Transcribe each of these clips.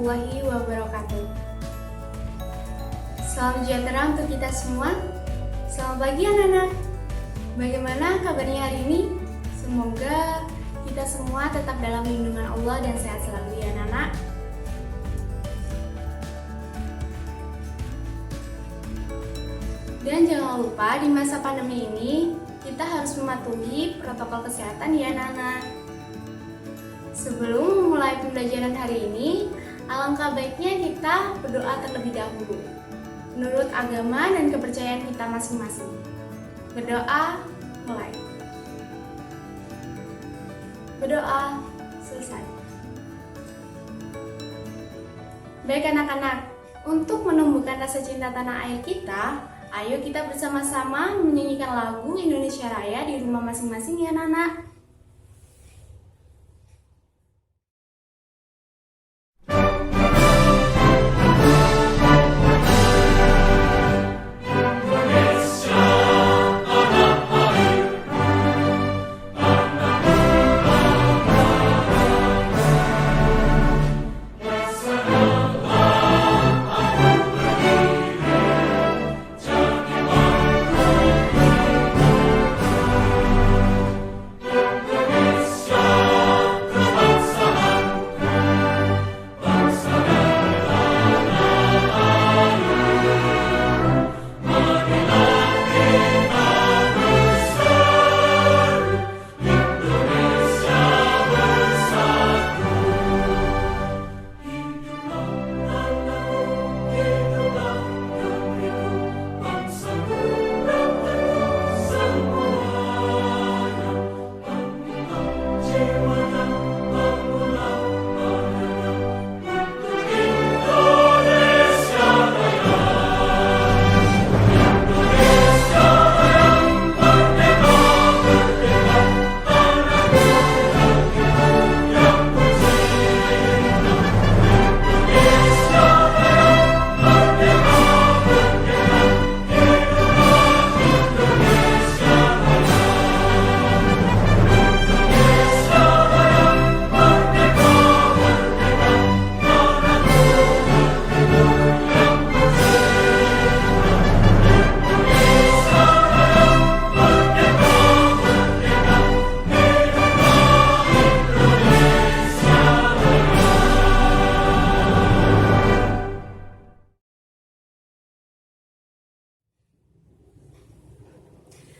warahmatullahi wabarakatuh. Salam sejahtera untuk kita semua. Selamat pagi anak-anak. Bagaimana kabarnya hari ini? Semoga kita semua tetap dalam lindungan Allah dan sehat selalu ya anak-anak. Dan jangan lupa di masa pandemi ini kita harus mematuhi protokol kesehatan ya anak-anak. Sebelum memulai pembelajaran hari ini, alangkah baiknya kita berdoa terlebih dahulu menurut agama dan kepercayaan kita masing-masing. Berdoa, mulai. Berdoa, selesai. Baik anak-anak, untuk menumbuhkan rasa cinta tanah air kita, ayo kita bersama-sama menyanyikan lagu Indonesia Raya di rumah masing-masing ya anak-anak.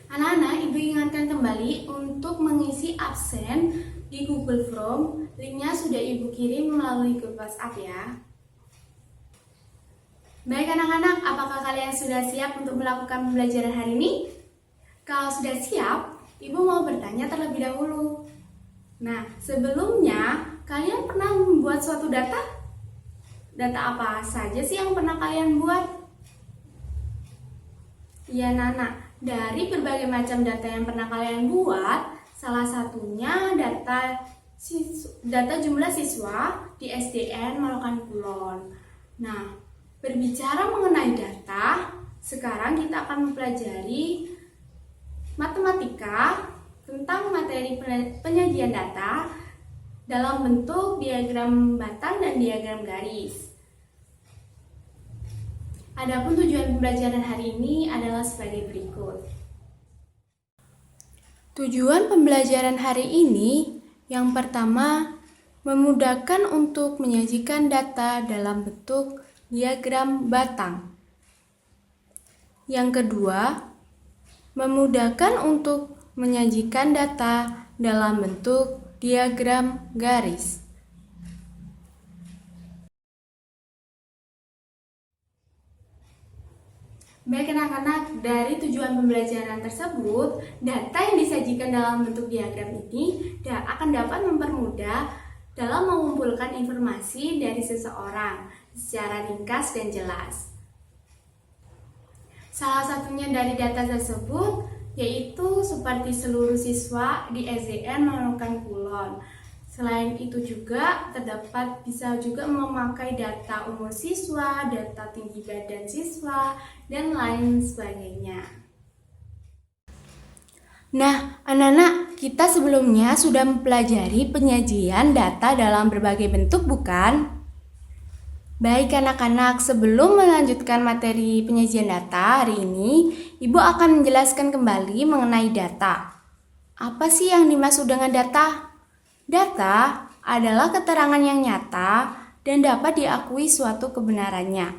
Anak-anak, Ibu ingatkan kembali untuk mengisi absen di Google Form. Linknya sudah Ibu kirim melalui grup WhatsApp ya. Baik anak-anak, apakah kalian sudah siap untuk melakukan pembelajaran hari ini? Kalau sudah siap, Ibu mau bertanya terlebih dahulu. Nah, sebelumnya kalian pernah membuat suatu data? Data apa saja sih yang pernah kalian buat? Ya Nana, dari berbagai macam data yang pernah kalian buat, salah satunya data jumlah siswa di SDN Marokan Kulon. Nah, berbicara mengenai data, sekarang kita akan mempelajari matematika tentang materi penyajian data dalam bentuk diagram batang dan diagram garis. Adapun tujuan pembelajaran hari ini adalah sebagai berikut. Tujuan pembelajaran hari ini yang pertama, memudahkan untuk menyajikan data dalam bentuk diagram batang. Yang kedua, memudahkan untuk menyajikan data dalam bentuk diagram garis. Baik anak-anak, dari tujuan pembelajaran tersebut, data yang disajikan dalam bentuk diagram ini akan dapat mempermudah dalam mengumpulkan informasi dari seseorang secara ringkas dan jelas. Salah satunya dari data tersebut yaitu seperti seluruh siswa di SDN Marokan Kulon. Selain itu juga bisa juga memakai data umur siswa, data tinggi badan siswa, dan lain sebagainya. Nah, anak-anak, kita sebelumnya sudah mempelajari penyajian data dalam berbagai bentuk, bukan? Baik anak-anak, sebelum melanjutkan materi penyajian data hari ini, Ibu akan menjelaskan kembali mengenai data. Apa sih yang dimaksud dengan data? Data adalah keterangan yang nyata dan dapat diakui suatu kebenarannya.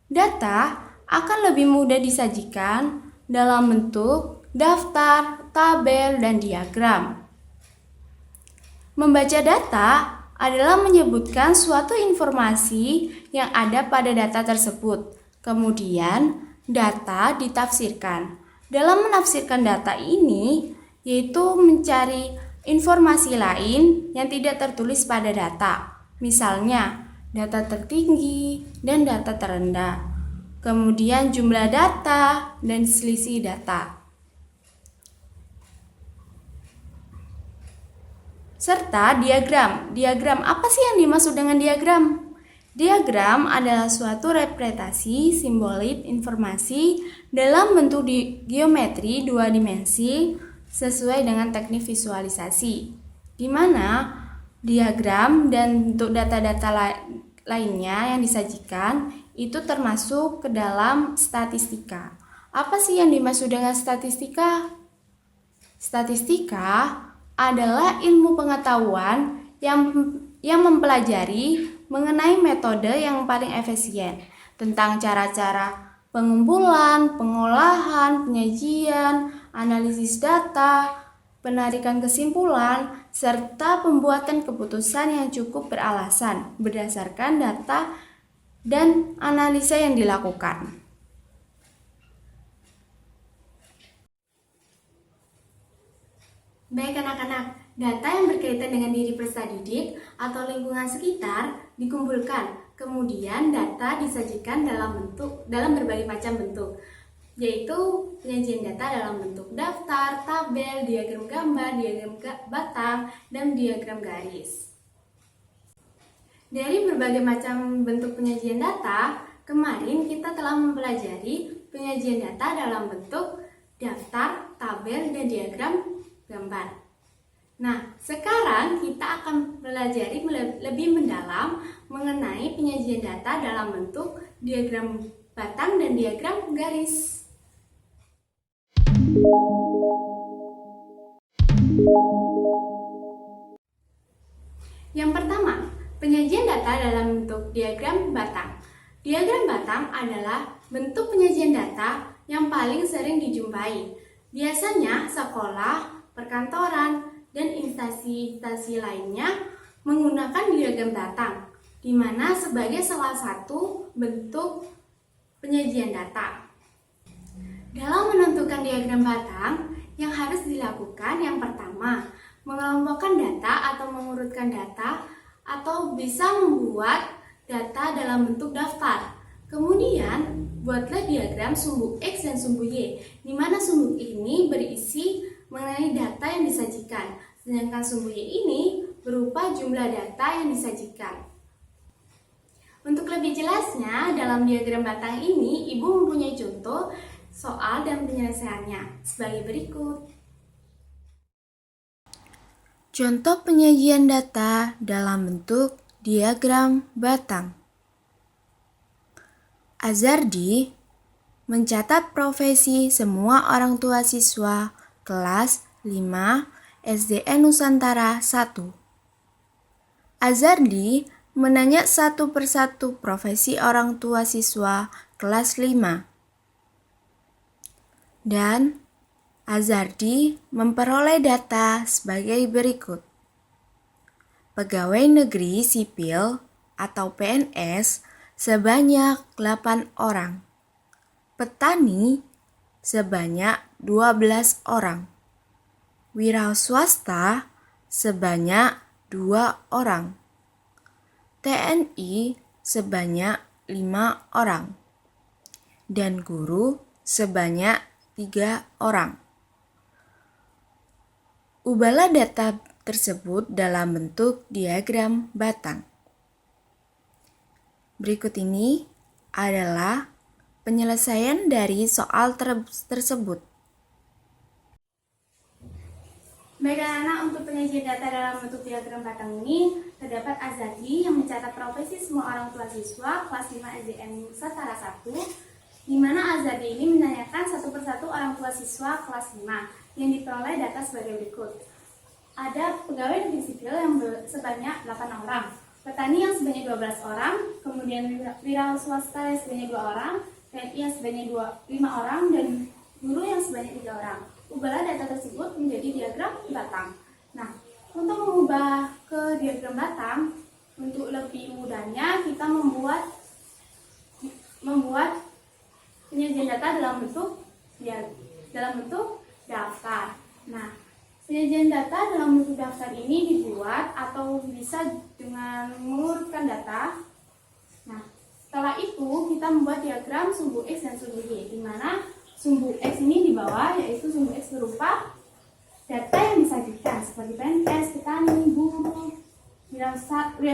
Data akan lebih mudah disajikan dalam bentuk daftar, tabel, dan diagram. Membaca data adalah menyebutkan suatu informasi yang ada pada data tersebut. Kemudian, data ditafsirkan. Dalam menafsirkan data ini, yaitu mencari informasi lain yang tidak tertulis pada data. Misalnya, data tertinggi dan data terendah. Kemudian jumlah data dan selisih data. Serta diagram. Diagram apa sih yang dimaksud dengan diagram? Diagram adalah suatu representasi simbolik informasi dalam bentuk geometri dua dimensi sesuai dengan teknik visualisasi, di mana diagram dan bentuk data-data lainnya yang disajikan itu termasuk ke dalam statistika. Apa sih yang dimaksud dengan statistika? Statistika adalah ilmu pengetahuan yang mempelajari mengenai metode yang paling efisien tentang cara-cara pengumpulan, pengolahan, penyajian, analisis data, penarikan kesimpulan, serta pembuatan keputusan yang cukup beralasan berdasarkan data dan analisa yang dilakukan. Baik anak-anak, data yang berkaitan dengan diri peserta didik atau lingkungan sekitar dikumpulkan. Kemudian data disajikan dalam berbagai macam bentuk, yaitu penyajian data dalam bentuk daftar, tabel, diagram gambar, diagram batang, dan diagram garis. Dari berbagai macam bentuk penyajian data, kemarin kita telah mempelajari penyajian data dalam bentuk daftar, tabel, dan diagram gambar. Nah, sekarang kita akan pelajari lebih mendalam mengenai penyajian data dalam bentuk diagram batang dan diagram garis. Yang pertama, penyajian data dalam bentuk diagram batang. Diagram batang adalah bentuk penyajian data yang paling sering dijumpai. Biasanya sekolah, perkantoran, dan instansi-instansi lainnya menggunakan diagram batang, di mana sebagai salah satu bentuk penyajian data. Dalam menentukan diagram batang, yang harus dilakukan yang pertama, mengelompokkan data atau mengurutkan data, atau bisa membuat data dalam bentuk daftar. Kemudian, buatlah diagram sumbu X dan sumbu Y, di mana sumbu ini berisi mengenai data yang disajikan, sedangkan sumbu Y ini berupa jumlah data yang disajikan. Untuk lebih jelasnya, dalam diagram batang ini, Ibu mempunyai contoh soal dan penyelesaiannya sebagai berikut. Contoh penyajian data dalam bentuk diagram batang. Azardi mencatat profesi semua orang tua siswa kelas 5 SDN Nusantara 1. Azardi menanya satu persatu profesi orang tua siswa kelas 5. Dan Azardi memperoleh data sebagai berikut. Pegawai negeri sipil atau PNS sebanyak 8 orang. Petani sebanyak 12 orang. Wira swasta sebanyak 2 orang. TNI sebanyak 5 orang. Dan guru sebanyak 3 orang. Ubahlah data tersebut dalam bentuk diagram batang. Berikut ini adalah penyelesaian dari soal tersebut. Baik anak-anak, untuk penyajian data dalam bentuk diagram batang ini terdapat Azadi yang mencatat profesi semua orang tua siswa kelas 5 SDN setara 1, di mana Azadi ini menanyakan satu persatu orang tua siswa kelas 5 yang diperoleh data sebagai berikut. Ada pegawai negeri sipil yang sebanyak 8 orang, petani yang sebanyak 12 orang, kemudian wira swasta yang sebanyak 2 orang, TNI yang sebanyak 5 orang, dan guru yang sebanyak 3 orang. Ubahlah data tersebut menjadi diagram batang. Nah, untuk mengubah ke diagram batang, untuk lebih mudahnya kita membuat penyajian data dalam bentuk daftar. Nah, penyajian data dalam bentuk daftar ini dibuat atau bisa dengan mengurutkan data. Nah, setelah itu kita membuat diagram sumbu X dan sumbu Y, di mana sumbu X ini di bawah, yaitu sumbu X berupa data yang disajikan seperti PNS, petani, buruh, wira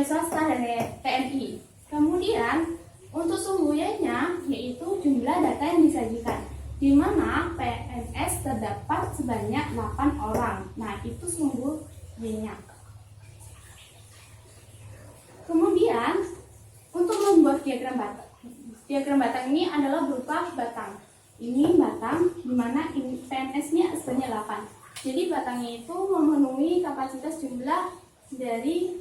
swasta, dan TNI. Kemudian untuk sumbu Y-nya yaitu jumlah data yang disajikan, di mana PNS terdapat sebanyak 8 orang. Nah, itu sumbu Y-nya. Kemudian untuk membuat diagram batang ini adalah berupa batang. Ini batang, di mana PNS-nya sebanyak 8. Jadi batangnya itu memenuhi kapasitas jumlah dari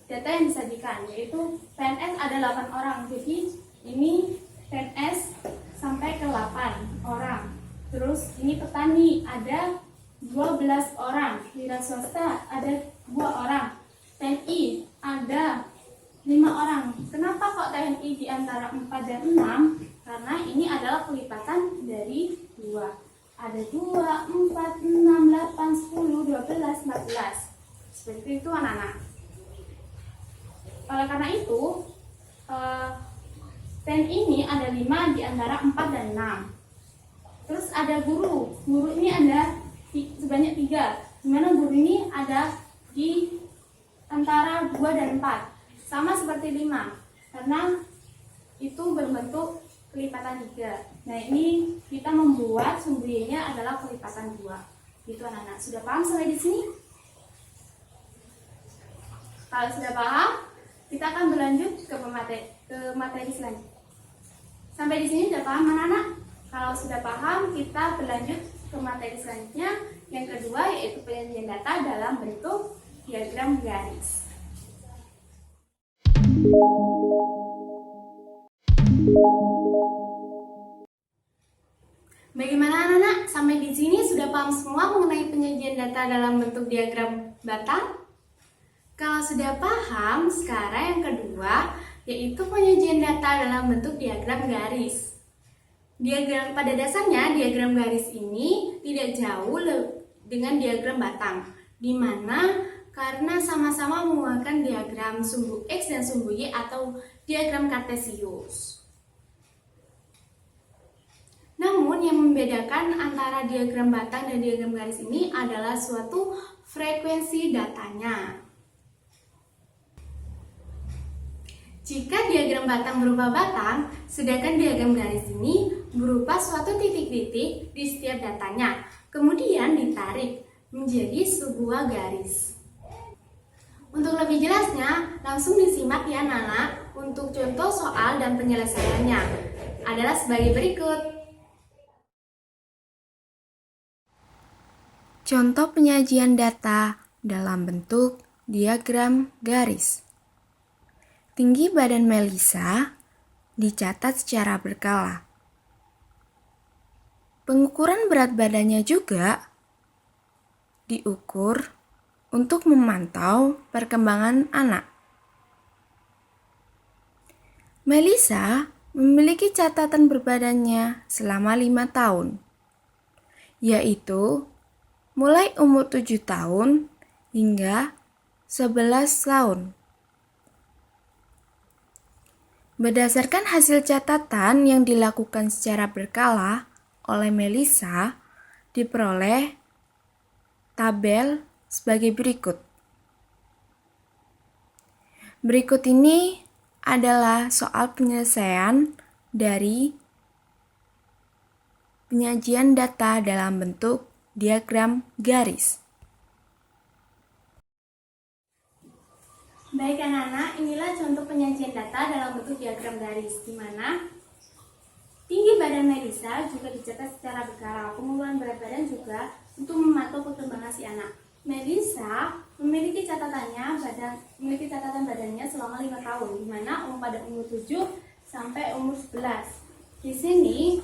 data yang disajikan, yaitu PNS ada 8 orang. Jadi ini PNS sampai ke 8 orang. Terus ini petani ada 12 orang, wira swasta ada 2 orang, TNI ada 5 orang. Kenapa kok TNI di antara 4 dan 6? Karena ini adalah kelipatan dari 2. Ada 2, 4, 6, 8, 10, 12, 14. Seperti itu anak-anak. Oleh karena itu, TNI ini ada 5 di antara 4 dan 6. Terus ada guru. Guru ini ada sebanyak 3. Dimana guru ini ada di antara 2 dan 4. Sama seperti 5. Karena itu berbentuk kelipatan 3. Nah, ini kita membuat sumbu Y-nya adalah kelipatan 2. Gitu anak-anak. Sudah paham sampai di sini? Kalau sudah paham, kita akan berlanjut ke materi selanjutnya. Sampai di sini sudah paham anak-anak? Kalau sudah paham, kita berlanjut ke materi selanjutnya. Yang kedua yaitu penyajian data dalam bentuk diagram garis. Bagaimana anak-anak? Sampai di sini sudah paham semua mengenai penyajian data dalam bentuk diagram batang? Kalau sudah paham, sekarang yang kedua yaitu penyajian data dalam bentuk diagram garis. Pada dasarnya diagram garis ini tidak jauh dengan diagram batang, di mana karena sama-sama menggunakan diagram sumbu X dan sumbu Y atau diagram kartesius. Namun yang membedakan antara diagram batang dan diagram garis ini adalah suatu frekuensi datanya. Jika diagram batang berupa batang, sedangkan diagram garis ini berupa suatu titik-titik di setiap datanya, kemudian ditarik menjadi sebuah garis. Untuk lebih jelasnya, langsung disimak ya Nana. Untuk contoh soal dan penyelesaiannya adalah sebagai berikut. Contoh penyajian data dalam bentuk diagram garis. Tinggi badan Melisa dicatat secara berkala. Pengukuran berat badannya juga diukur untuk memantau perkembangan anak. Melisa memiliki catatan berbadannya selama 5 tahun, yaitu mulai umur 7 tahun hingga 11 tahun. Berdasarkan hasil catatan yang dilakukan secara berkala oleh Melisa, diperoleh tabel sebagai berikut. Berikut ini adalah soal penyelesaian dari penyajian data dalam bentuk diagram garis. Baik anak-anak, inilah contoh penyajian data dalam bentuk diagram garis, di mana tinggi badan Melisa juga dicatat secara berkala. Pengumpulan berat badan juga untuk memantau perkembangan si anak. Melisa memiliki catatan badannya selama 5 tahun, di mana pada umur 7 sampai umur 11. Di sini,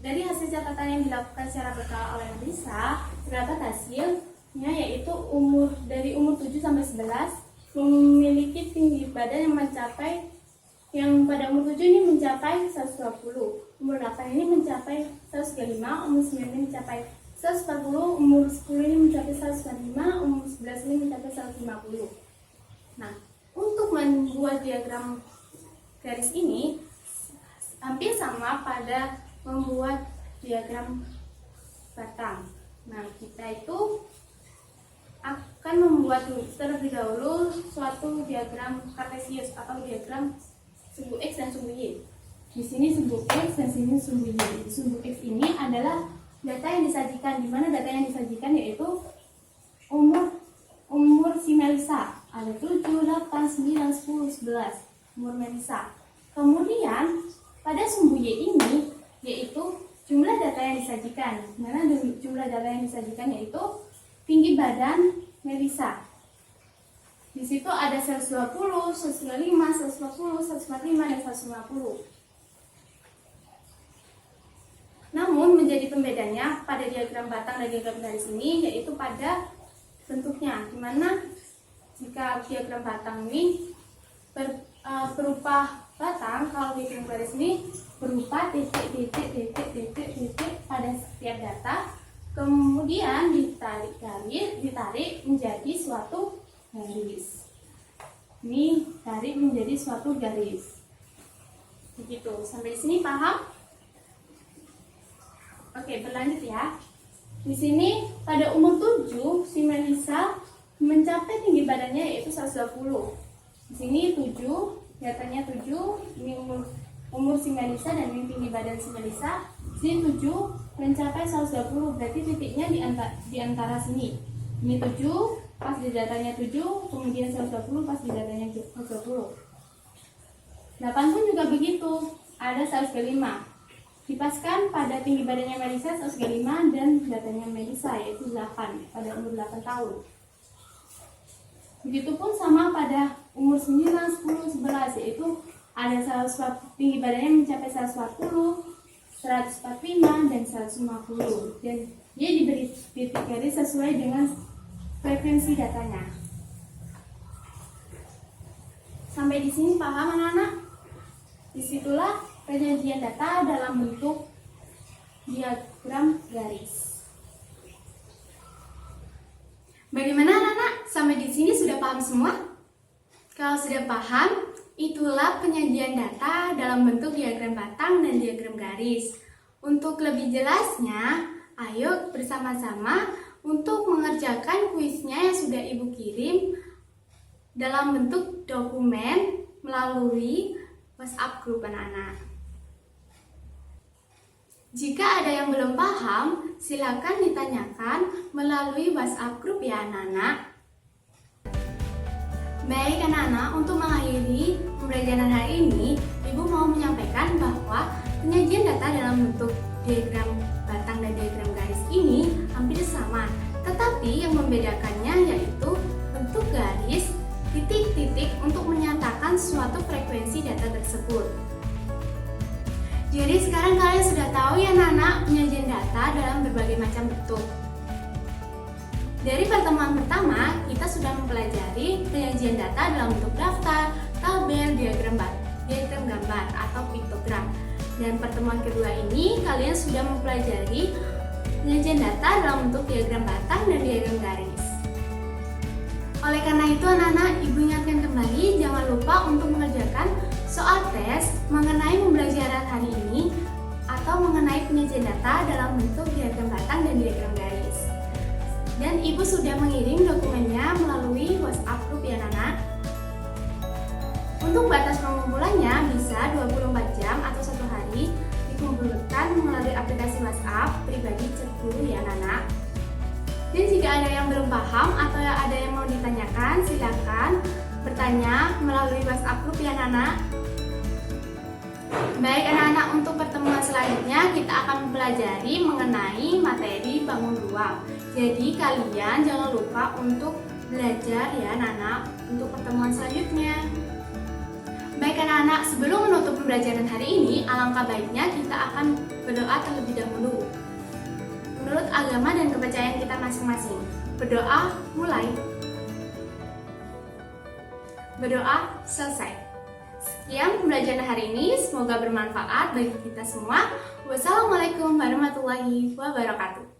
dari hasil catatan yang dilakukan secara berkala oleh Melisa, terdapat hasilnya yaitu dari umur 7 sampai 11 memiliki tinggi badan yang pada umur 7 ini mencapai 120, umur 8 ini mencapai 135, umur 9 ini mencapai 140, umur 10 ini mencapai 195, umur 11 ini mencapai 150. Nah, untuk membuat diagram garis ini hampir sama pada membuat diagram batang. Nah, kita itu akan membuat terlebih dahulu suatu diagram kartesius atau diagram sumbu X dan sumbu Y. Di sini sumbu X dan sini sumbu Y. Sumbu X ini adalah data yang disajikan, di mana data yang disajikan yaitu umur si Melisa. Ada 7, 8, 9, 10, 11 umur Melisa. Kemudian pada sumbu Y ini yaitu jumlah data yang disajikan. Di mana jumlah data yang disajikan yaitu tinggi badan Melisa. Di situ ada 120, 125, 140, 145, dan 150. Namun menjadi pembedanya pada diagram batang dan diagram garis ini yaitu pada bentuknya, di mana jika diagram batang ini berupa batang, kalau diagram garis ini berupa titik pada setiap data. Kemudian ditarik menjadi suatu garis. Ini tarik menjadi suatu garis. Begitu. Sampai di sini paham? Oke, berlanjut ya. Di sini pada umur 7 si Melisa mencapai tinggi badannya yaitu 120. Di sini 7, datanya 7, ini umur si Melisa dan ini tinggi badan si Melisa. Di sini 7 mencapai 120, berarti titiknya di antara sini. Ini 7, pas di datanya 7, kemudian 120 pas di datanya 120. 8 pun juga begitu, ada 135. Dipaskan pada tinggi badannya Melisa 135 dan datanya Melisa yaitu 8 pada umur 8 tahun. Begitupun sama pada umur 9, 10, 11 yaitu ada tinggi badannya mencapai 140, 145 dan 150, dan dia diberi titik garis sesuai dengan frekuensi datanya. Sampai di sini paham anak-anak? Disitulah penyajian data dalam bentuk diagram garis. Bagaimana anak-anak? Sampai di sini sudah paham semua? Kalau sudah paham, itulah penyajian data dalam bentuk diagram batang dan diagram garis. Untuk lebih jelasnya, ayo bersama-sama untuk mengerjakan kuisnya yang sudah Ibu kirim dalam bentuk dokumen melalui WhatsApp grup anak-anak. Jika ada yang belum paham, silakan ditanyakan melalui WhatsApp grup ya anak-anak. Baik anak-anak, untuk mengakhiri pembelajaran hari ini, Ibu mau menyampaikan bahwa penyajian data dalam bentuk diagram batang dan diagram garis ini hampir sama, tetapi yang membedakannya yaitu bentuk garis, titik-titik untuk menyatakan suatu frekuensi data tersebut. Jadi sekarang kalian sudah tahu ya anak-anak penyajian data dalam berbagai macam bentuk. Dari pertemuan pertama, kita sudah mempelajari penyajian data dalam bentuk daftar, tabel, diagram gambar atau piktogram. Dan pertemuan kedua ini, kalian sudah mempelajari penyajian data dalam bentuk diagram batang dan diagram garis. Oleh karena itu anak-anak, Ibu ingatkan kembali jangan lupa untuk mengerjakan soal tes mengenai pembelajaran hari ini atau mengenai penyajian data dalam bentuk diagram batang dan diagram garis. Dan Ibu sudah mengirim dokumennya melalui WhatsApp group ya anak-anak. Untuk batas pengumpulannya bisa 24 jam atau 1 hari dikumpulkan melalui aplikasi WhatsApp pribadi Cek Guru ya anak-anak. Dan jika ada yang belum paham atau ada yang mau ditanyakan, silakan bertanya melalui WhatsApp grup ya anak-anak. Baik anak-anak, untuk pertemuan selanjutnya kita akan mempelajari mengenai materi bangun ruang. Jadi kalian jangan lupa untuk belajar ya anak-anak untuk pertemuan selanjutnya. Baik anak-anak, sebelum menutup pembelajaran hari ini, alangkah baiknya kita akan berdoa terlebih dahulu menurut agama dan kepercayaan kita masing-masing. Berdoa mulai. Berdoa selesai. Sekian pembelajaran hari ini, semoga bermanfaat bagi kita semua. Wassalamualaikum warahmatullahi wabarakatuh.